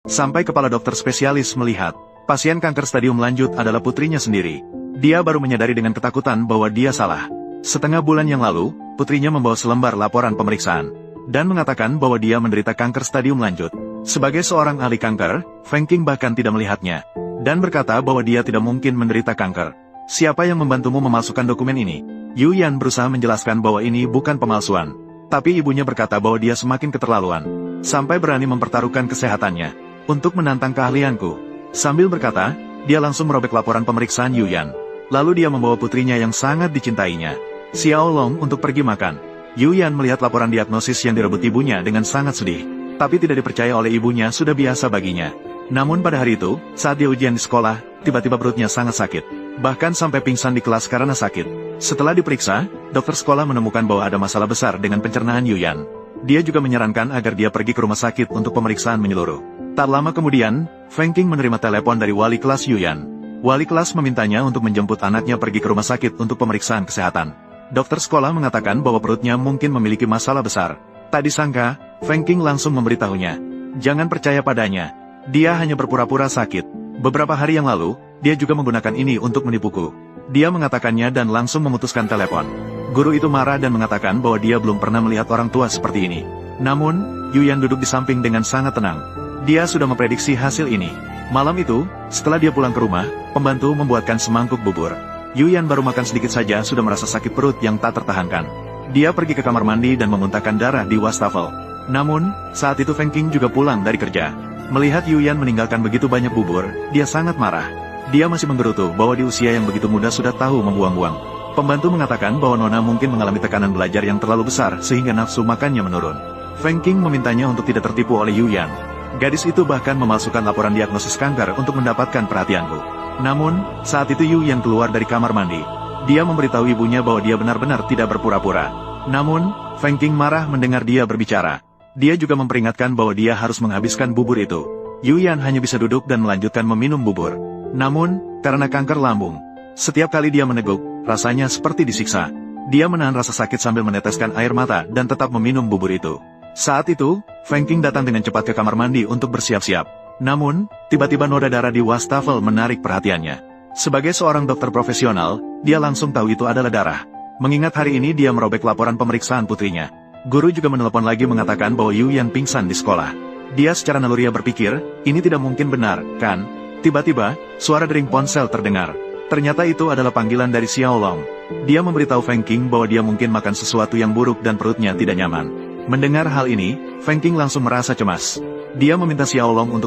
Sampai kepala dokter spesialis melihat, pasien kanker stadium lanjut adalah putrinya sendiri. Dia baru menyadari dengan ketakutan bahwa dia salah. Setengah bulan yang lalu, putrinya membawa selembar laporan pemeriksaan, dan mengatakan bahwa dia menderita kanker stadium lanjut. Sebagai seorang ahli kanker, Feng Qing bahkan tidak melihatnya, dan berkata bahwa dia tidak mungkin menderita kanker. Siapa yang membantumu memalsukan dokumen ini? Yu Yan berusaha menjelaskan bahwa ini bukan pemalsuan. Tapi ibunya berkata bahwa dia semakin keterlaluan, sampai berani mempertaruhkan kesehatannya untuk menantang keahlianku. Sambil berkata, dia langsung merobek laporan pemeriksaan Yu Yan. Lalu dia membawa putrinya yang sangat dicintainya, Xiao Long, untuk pergi makan. Yu Yan melihat laporan diagnosis yang direbut ibunya dengan sangat sedih. Tapi tidak dipercaya oleh ibunya sudah biasa baginya. Namun pada hari itu, saat dia ujian di sekolah, tiba-tiba perutnya sangat sakit. Bahkan sampai pingsan di kelas karena sakit. Setelah diperiksa, dokter sekolah menemukan bahwa ada masalah besar dengan pencernaan Yu Yan. Dia juga menyarankan agar dia pergi ke rumah sakit untuk pemeriksaan menyeluruh. Tak lama kemudian, Feng Qing menerima telepon dari wali kelas Yu Yan. Wali kelas memintanya untuk menjemput anaknya pergi ke rumah sakit untuk pemeriksaan kesehatan. Dokter sekolah mengatakan bahwa perutnya mungkin memiliki masalah besar. Tak disangka, Feng Qing langsung memberitahunya. Jangan percaya padanya. Dia hanya berpura-pura sakit. Beberapa hari yang lalu, dia juga menggunakan ini untuk menipuku. Dia mengatakannya dan langsung memutuskan telepon. Guru itu marah dan mengatakan bahwa dia belum pernah melihat orang tua seperti ini. Namun, Yu Yan duduk di samping dengan sangat tenang. Dia sudah memprediksi hasil ini. Malam itu, setelah dia pulang ke rumah, pembantu membuatkan semangkuk bubur. Yu Yan baru makan sedikit saja sudah merasa sakit perut yang tak tertahankan. Dia pergi ke kamar mandi dan memuntahkan darah di wastafel. Namun, saat itu Feng Qing juga pulang dari kerja. Melihat Yu Yan meninggalkan begitu banyak bubur, dia sangat marah. Dia masih menggerutu bahwa di usia yang begitu muda sudah tahu membuang-buang. Pembantu mengatakan bahwa Nona mungkin mengalami tekanan belajar yang terlalu besar sehingga nafsu makannya menurun. Feng Qing memintanya untuk tidak tertipu oleh Yu Yan. Gadis itu bahkan memalsukan laporan diagnosis kanker untuk mendapatkan perhatianku. Namun, saat itu Yu Yan keluar dari kamar mandi. Dia memberitahu ibunya bahwa dia benar-benar tidak berpura-pura. Namun, Feng Qing marah mendengar dia berbicara. Dia juga memperingatkan bahwa dia harus menghabiskan bubur itu. Yu Yan hanya bisa duduk dan melanjutkan meminum bubur. Namun, karena kanker lambung, setiap kali dia meneguk, rasanya seperti disiksa. Dia menahan rasa sakit sambil meneteskan air mata dan tetap meminum bubur itu. Saat itu, Feng Qing datang dengan cepat ke kamar mandi untuk bersiap-siap. Namun, tiba-tiba noda darah di wastafel menarik perhatiannya. Sebagai seorang dokter profesional, dia langsung tahu itu adalah darah. Mengingat hari ini dia merobek laporan pemeriksaan putrinya. Guru juga menelepon lagi mengatakan bahwa Yu Yan pingsan di sekolah. Dia secara naluriah berpikir, ini tidak mungkin benar, kan? Tiba-tiba, suara dering ponsel terdengar. Ternyata itu adalah panggilan dari Xiao Long. Dia memberitahu Feng Qing bahwa dia mungkin makan sesuatu yang buruk dan perutnya tidak nyaman. Mendengar hal ini, Feng Qing langsung merasa cemas. Dia meminta Xiao Long untuk